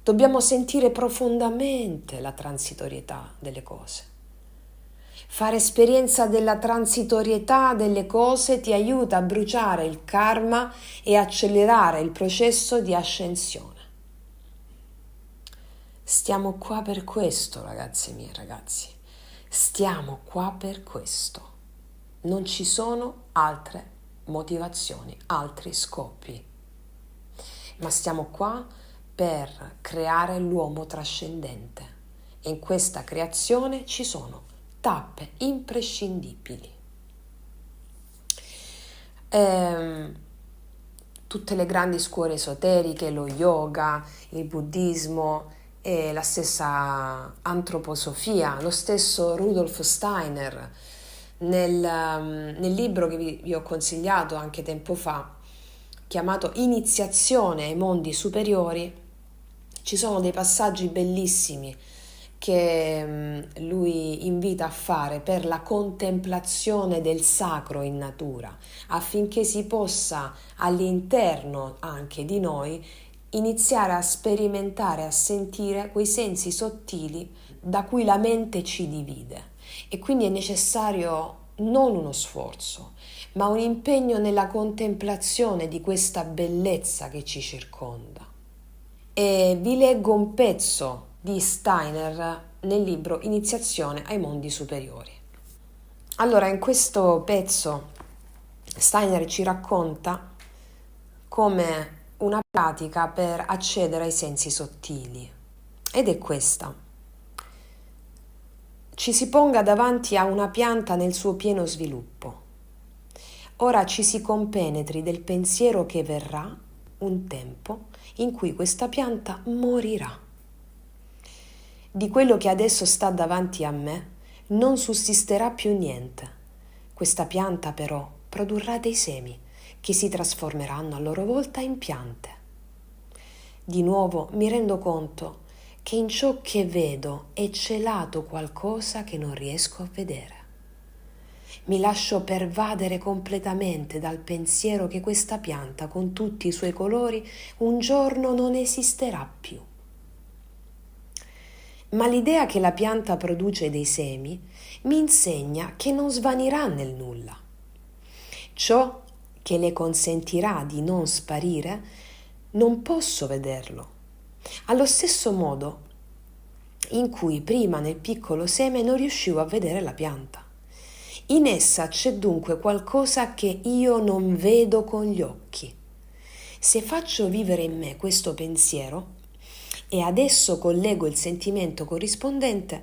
Dobbiamo sentire profondamente la transitorietà delle cose. Fare esperienza della transitorietà delle cose ti aiuta a bruciare il karma e accelerare il processo di ascensione. Stiamo qua per questo, ragazzi miei, ragazzi. Stiamo qua per questo. Non ci sono altre motivazioni, altri scopi. Ma stiamo qua per creare l'uomo trascendente. E in questa creazione ci sono tappe imprescindibili. Tutte le grandi scuole esoteriche, lo yoga, il buddismo e la stessa antroposofia, lo stesso Rudolf Steiner, nel libro che vi ho consigliato anche tempo fa, chiamato Iniziazione ai mondi superiori, ci sono dei passaggi bellissimi che lui invita a fare per la contemplazione del sacro in natura, affinché si possa all'interno anche di noi iniziare a sperimentare, a sentire quei sensi sottili da cui la mente ci divide. E quindi è necessario non uno sforzo, ma un impegno nella contemplazione di questa bellezza che ci circonda. E vi leggo un pezzo di Steiner nel libro Iniziazione ai mondi superiori. Allora, in questo pezzo Steiner ci racconta come una pratica per accedere ai sensi sottili, ed è questa: ci si ponga davanti a una pianta nel suo pieno sviluppo. Ora ci si compenetri del pensiero che verrà un tempo in cui questa pianta morirà. Di quello che adesso sta davanti a me non sussisterà più niente. Questa pianta però produrrà dei semi che si trasformeranno a loro volta in piante. Di nuovo mi rendo conto che in ciò che vedo è celato qualcosa che non riesco a vedere. Mi lascio pervadere completamente dal pensiero che questa pianta, con tutti i suoi colori, un giorno non esisterà più. Ma l'idea che la pianta produce dei semi mi insegna che non svanirà nel nulla. Ciò che le consentirà di non sparire, non posso vederlo. Allo stesso modo in cui prima nel piccolo seme non riuscivo a vedere la pianta. In essa c'è dunque qualcosa che io non vedo con gli occhi. Se faccio vivere in me questo pensiero e adesso collego il sentimento corrispondente,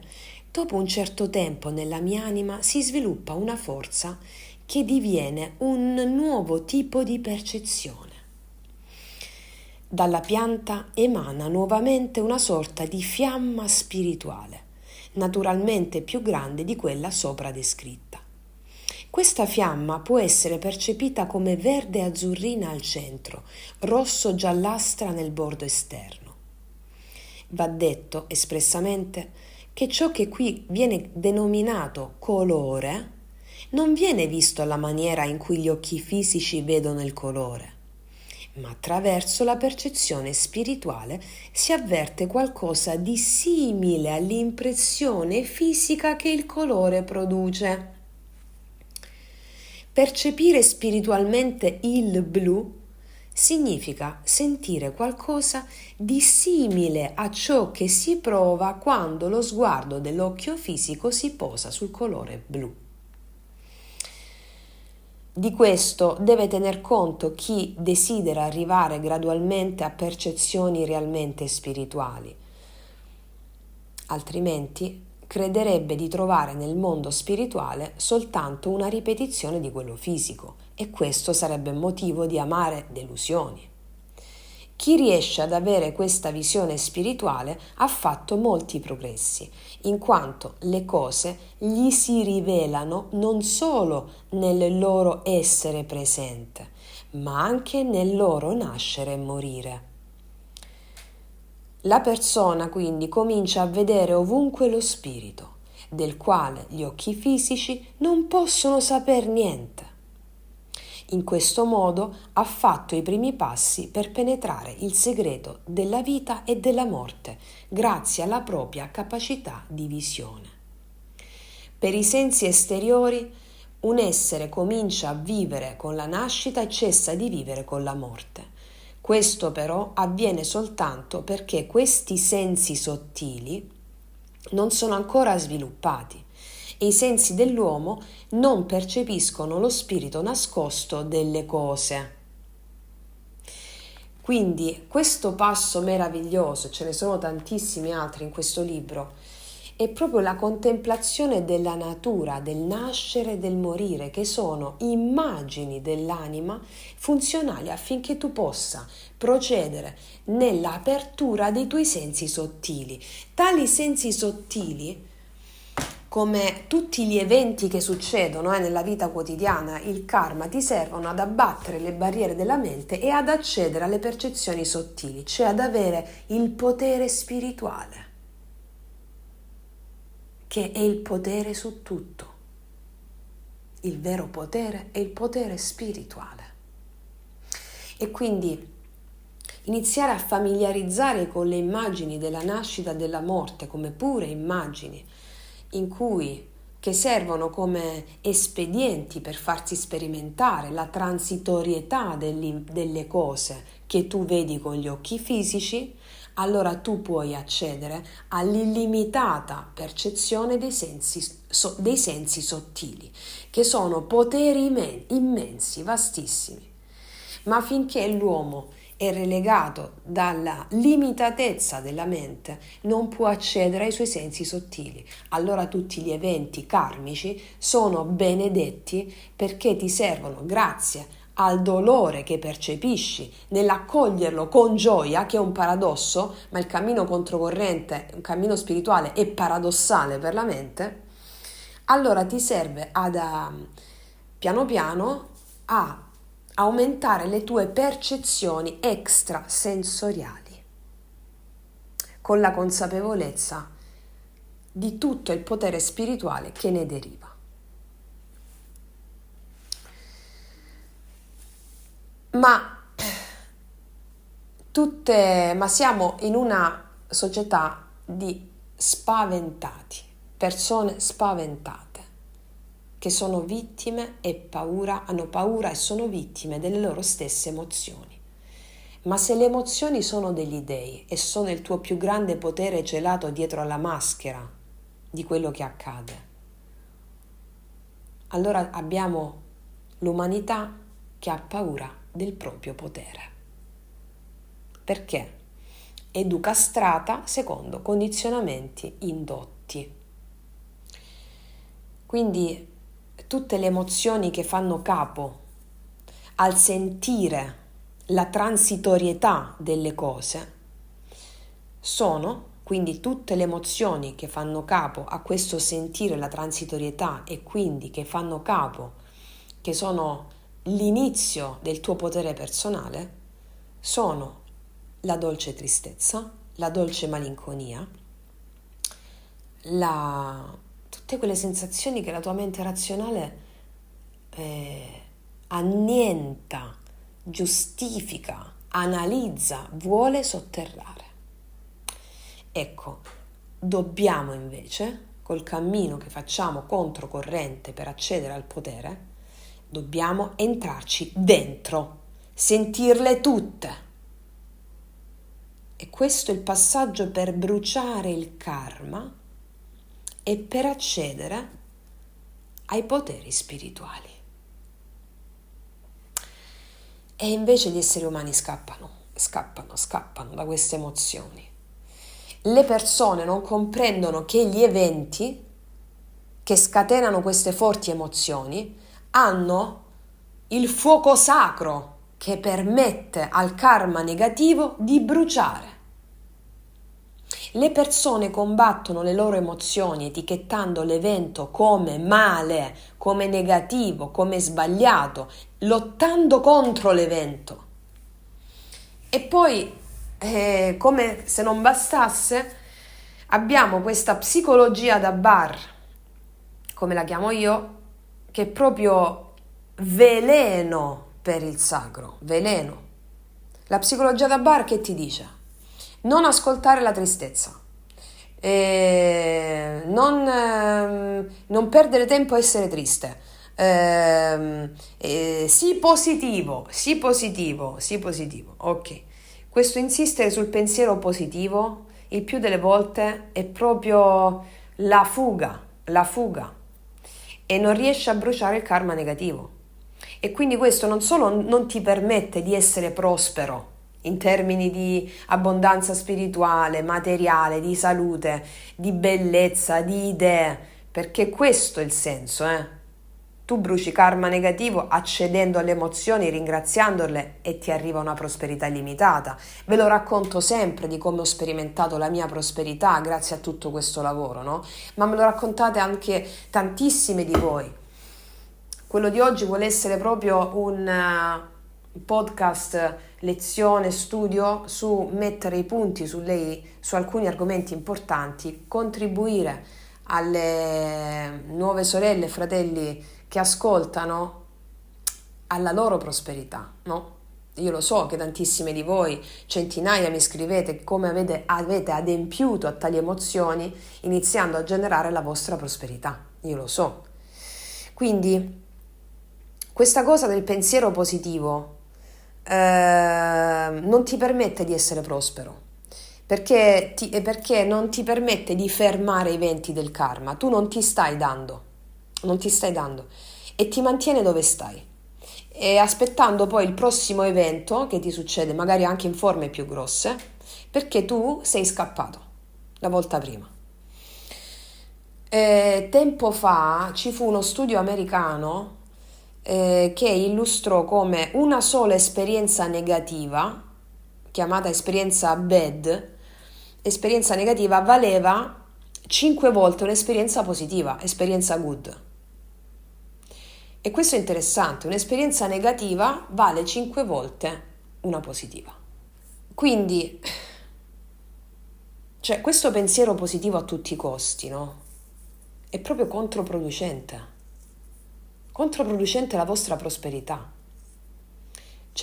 dopo un certo tempo nella mia anima si sviluppa una forza che diviene un nuovo tipo di percezione. Dalla pianta emana nuovamente una sorta di fiamma spirituale, naturalmente più grande di quella sopra descritta. Questa fiamma può essere percepita come verde azzurrina al centro, rosso giallastra nel bordo esterno. Va detto espressamente che ciò che qui viene denominato colore non viene visto alla maniera in cui gli occhi fisici vedono il colore, ma attraverso la percezione spirituale si avverte qualcosa di simile all'impressione fisica che il colore produce. Percepire spiritualmente il blu significa sentire qualcosa di simile a ciò che si prova quando lo sguardo dell'occhio fisico si posa sul colore blu. Di questo deve tener conto chi desidera arrivare gradualmente a percezioni realmente spirituali, altrimenti crederebbe di trovare nel mondo spirituale soltanto una ripetizione di quello fisico, e questo sarebbe motivo di amare delusioni. Chi riesce ad avere questa visione spirituale ha fatto molti progressi, in quanto le cose gli si rivelano non solo nel loro essere presente, ma anche nel loro nascere e morire. La persona quindi comincia a vedere ovunque lo spirito, del quale gli occhi fisici non possono saper niente. In questo modo ha fatto i primi passi per penetrare il segreto della vita e della morte, grazie alla propria capacità di visione. Per i sensi esteriori, un essere comincia a vivere con la nascita e cessa di vivere con la morte. Questo però avviene soltanto perché questi sensi sottili non sono ancora sviluppati e i sensi dell'uomo non percepiscono lo spirito nascosto delle cose. Quindi questo passo meraviglioso, ce ne sono tantissimi altri in questo libro, è proprio la contemplazione della natura, del nascere e del morire, che sono immagini dell'anima funzionali affinché tu possa procedere nell'apertura dei tuoi sensi sottili. Tali sensi sottili, come tutti gli eventi che succedono nella vita quotidiana, il karma, ti servono ad abbattere le barriere della mente e ad accedere alle percezioni sottili, cioè ad avere il potere spirituale, che è il potere su tutto. Il vero potere è il potere spirituale. E quindi iniziare a familiarizzare con le immagini della nascita e della morte come pure immagini che servono come espedienti per farsi sperimentare la transitorietà delle cose che tu vedi con gli occhi fisici, allora tu puoi accedere all'illimitata percezione dei sensi sottili, che sono poteri immensi, vastissimi. Ma finché l'uomo è relegato dalla limitatezza della mente, non può accedere ai suoi sensi sottili. Allora tutti gli eventi karmici sono benedetti perché ti servono, grazie al dolore che percepisci nell'accoglierlo con gioia, che è un paradosso, ma il cammino controcorrente, un cammino spirituale, è paradossale per la mente. Allora ti serve piano piano a aumentare le tue percezioni extrasensoriali con la consapevolezza di tutto il potere spirituale che ne deriva. Ma siamo in una società di spaventati, persone spaventate, che sono vittime e hanno paura e sono vittime delle loro stesse emozioni. Ma se le emozioni sono degli dei e sono il tuo più grande potere celato dietro alla maschera di quello che accade, allora abbiamo l'umanità che ha paura del proprio potere. Perché? Educastrata secondo condizionamenti indotti. Quindi tutte le emozioni che fanno capo al sentire la transitorietà delle cose quindi tutte le emozioni che fanno capo a questo sentire la transitorietà e quindi che fanno capo, che sono l'inizio del tuo potere personale, sono la dolce tristezza, la dolce malinconia, tutte quelle sensazioni che la tua mente razionale annienta, giustifica, analizza, vuole sotterrare. Ecco, dobbiamo invece, col cammino che facciamo controcorrente per accedere al potere, dobbiamo entrarci dentro, sentirle tutte. E questo è il passaggio per bruciare il karma e per accedere ai poteri spirituali. e invece gli esseri umani scappano da queste emozioni. Le persone non comprendono che gli eventi che scatenano queste forti emozioni hanno il fuoco sacro che permette al karma negativo di bruciare. Le persone combattono le loro emozioni etichettando l'evento come male, come negativo, come sbagliato, lottando contro l'evento. E poi, come se non bastasse, abbiamo questa psicologia da bar, come la chiamo io, che è proprio veleno per il sacro, veleno. La psicologia da bar che ti dice? Non ascoltare la tristezza, non perdere tempo a essere triste, sii positivo, ok. Questo insistere sul pensiero positivo il più delle volte è proprio la fuga e non riesce a bruciare il karma negativo. E quindi questo non solo non ti permette di essere prospero in termini di abbondanza spirituale, materiale, di salute, di bellezza, di idee, perché questo è il senso, Tu bruci karma negativo accedendo alle emozioni, ringraziandole e ti arriva una prosperità illimitata. Ve lo racconto sempre di come ho sperimentato la mia prosperità grazie a tutto questo lavoro, no? Ma me lo raccontate anche tantissime di voi. Quello di oggi vuole essere proprio un podcast, lezione, studio su mettere i punti su alcuni argomenti importanti, contribuire alle nuove sorelle e fratelli che ascoltano alla loro prosperità, no? Io lo so che tantissime di voi, centinaia, mi scrivete come avete adempiuto a tali emozioni iniziando a generare la vostra prosperità, io lo so. Quindi questa cosa del pensiero positivo non ti permette di essere prospero, perché non ti permette di fermare i venti del karma. Tu non ti stai dando e ti mantiene dove stai, e aspettando poi il prossimo evento che ti succede, magari anche in forme più grosse, perché tu sei scappato la volta prima. Tempo fa ci fu uno studio americano che illustrò come una sola esperienza negativa, chiamata esperienza bad, esperienza negativa valeva 5 volte un'esperienza positiva, esperienza good. E questo è interessante, un'esperienza negativa vale 5 volte una positiva. Quindi, questo pensiero positivo a tutti i costi, no? È proprio controproducente la vostra prosperità.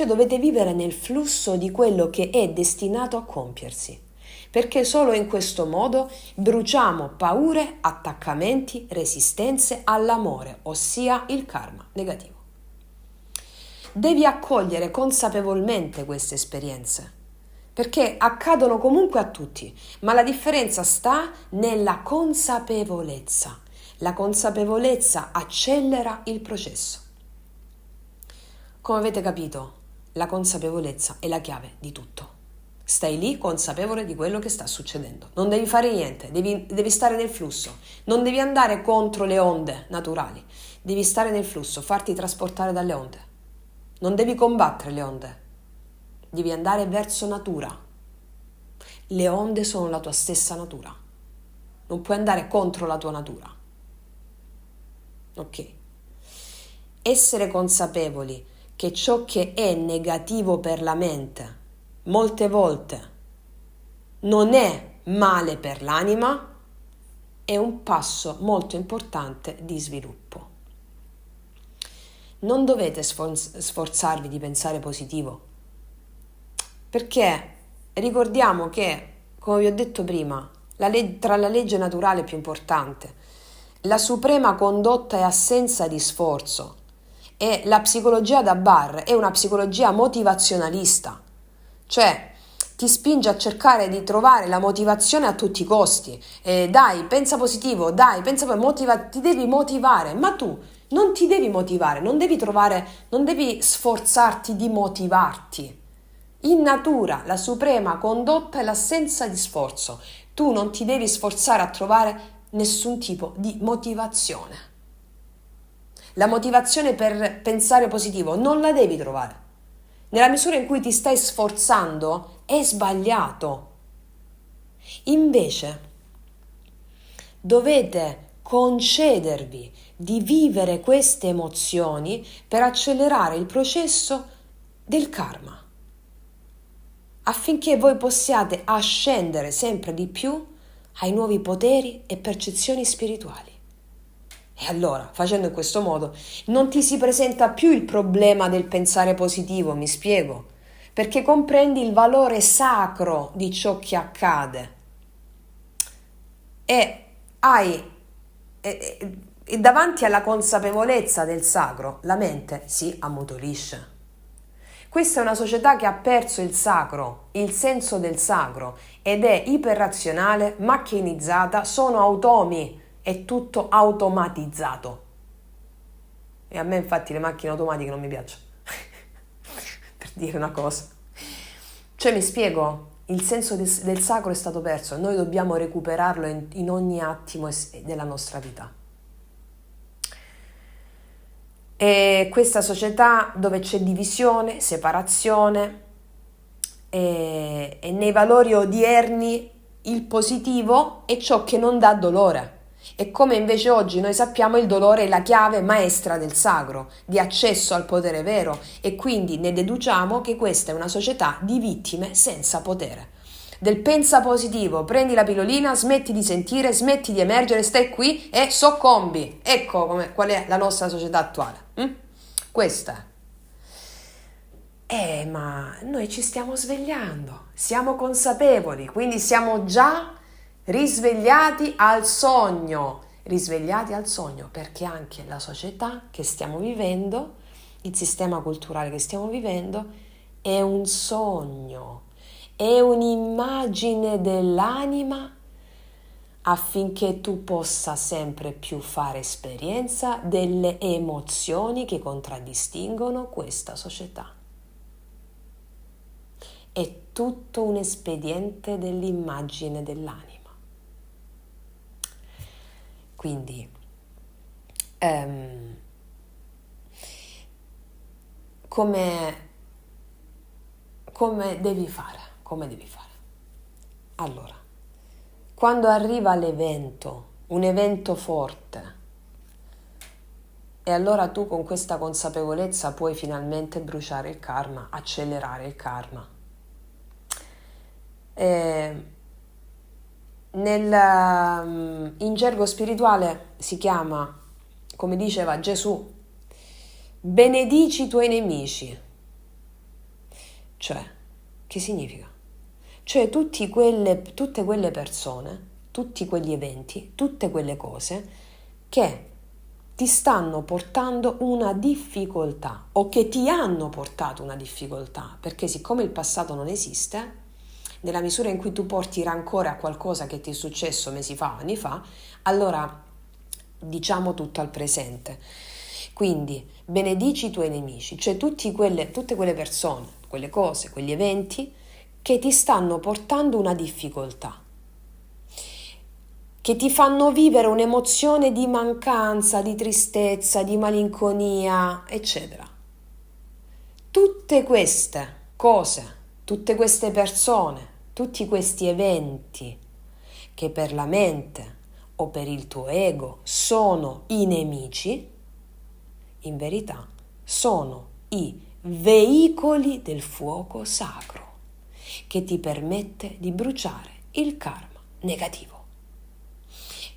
Dovete vivere nel flusso di quello che è destinato a compiersi, perché solo in questo modo bruciamo paure, attaccamenti, resistenze all'amore, ossia il karma negativo. Devi accogliere consapevolmente queste esperienze, perché accadono comunque a tutti, ma la differenza sta nella consapevolezza. La consapevolezza accelera il processo. Come avete capito, la consapevolezza è la chiave di tutto. Stai lì consapevole di quello che sta succedendo. Non devi fare niente, devi stare nel flusso. Non devi andare contro le onde naturali. Devi stare nel flusso, farti trasportare dalle onde. Non devi combattere le onde. Devi andare verso natura. Le onde sono la tua stessa natura. Non puoi andare contro la tua natura. Ok. Essere consapevoli che ciò che è negativo per la mente molte volte non è male per l'anima è un passo molto importante di sviluppo. Non dovete sforzarvi di pensare positivo, perché ricordiamo che, come vi ho detto prima, tra la legge naturale più importante, la suprema condotta e assenza di sforzo, e la psicologia da bar è una psicologia motivazionalista, cioè ti spinge a cercare di trovare la motivazione a tutti i costi. Dai, pensa positivo, ti devi motivare, ma tu Non ti devi motivare, non devi sforzarti di motivarti. In natura la suprema condotta è l'assenza di sforzo. Tu non ti devi sforzare a trovare nessun tipo di motivazione. La motivazione per pensare positivo non la devi trovare. Nella misura in cui ti stai sforzando è sbagliato. Invece dovete concedervi di vivere queste emozioni per accelerare il processo del karma, affinché voi possiate ascendere sempre di più ai nuovi poteri e percezioni spirituali. E allora, facendo in questo modo, non ti si presenta più il problema del pensare positivo, mi spiego, perché comprendi il valore sacro di ciò che accade e davanti alla consapevolezza del sacro la mente si ammutolisce. Questa è una società che ha perso il sacro, il senso del sacro, ed è iperrazionale, macchinizzata, sono automi, è tutto automatizzato. E a me infatti le macchine automatiche non mi piacciono, per dire una cosa. Cioè, mi spiego, il senso del sacro è stato perso e noi dobbiamo recuperarlo in ogni attimo della nostra vita. E questa società dove c'è divisione, separazione e nei valori odierni il positivo è ciò che non dà dolore. E come invece oggi noi sappiamo, il dolore è la chiave maestra del sacro, di accesso al potere vero, e quindi ne deduciamo che questa è una società di vittime senza potere. Del pensa positivo, prendi la pillolina, smetti di sentire, smetti di emergere, stai qui e soccombi. Ecco qual è la nostra società attuale. Questa è. Ma noi ci stiamo svegliando, siamo consapevoli, quindi siamo già risvegliati al sogno, perché anche la società che stiamo vivendo, il sistema culturale che stiamo vivendo è un sogno, è un'immagine dell'anima affinché tu possa sempre più fare esperienza delle emozioni che contraddistinguono questa società. È tutto un espediente dell'immagine dell'anima. Quindi come devi fare? Allora, quando arriva l'evento, un evento forte, e allora tu con questa consapevolezza puoi finalmente bruciare il karma, accelerare il karma. In gergo spirituale si chiama, come diceva Gesù, benedici i tuoi nemici. Cioè, che significa? Cioè tutte quelle persone, tutti quegli eventi, tutte quelle cose che ti stanno portando una difficoltà o che ti hanno portato una difficoltà, perché siccome il passato non esiste, nella misura in cui tu porti rancore a qualcosa che ti è successo mesi fa, anni fa, allora diciamo tutto al presente. Quindi benedici i tuoi nemici, cioè tutte quelle persone, quelle cose, quegli eventi che ti stanno portando una difficoltà, che ti fanno vivere un'emozione di mancanza, di tristezza, di malinconia, eccetera. Tutte queste cose, tutte queste persone, tutti questi eventi che per la mente o per il tuo ego sono i nemici, in verità sono i veicoli del fuoco sacro che ti permette di bruciare il karma negativo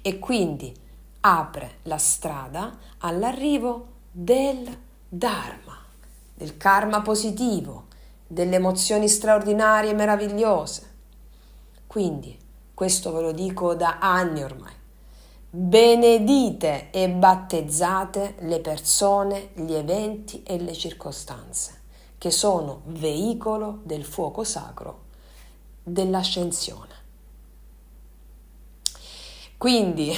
e quindi apre la strada all'arrivo del Dharma, del karma positivo, delle emozioni straordinarie e meravigliose. Quindi, questo ve lo dico da anni ormai, benedite e battezzate le persone, gli eventi e le circostanze che sono veicolo del fuoco sacro dell'ascensione. Quindi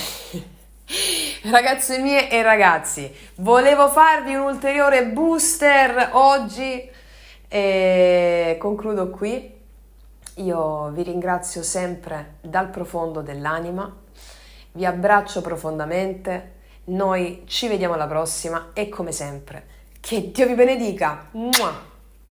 Ragazze mie e ragazzi, volevo farvi un ulteriore booster oggi e concludo qui. Io vi ringrazio sempre dal profondo dell'anima, vi abbraccio profondamente, noi ci vediamo alla prossima e come sempre, che Dio vi benedica! Mua!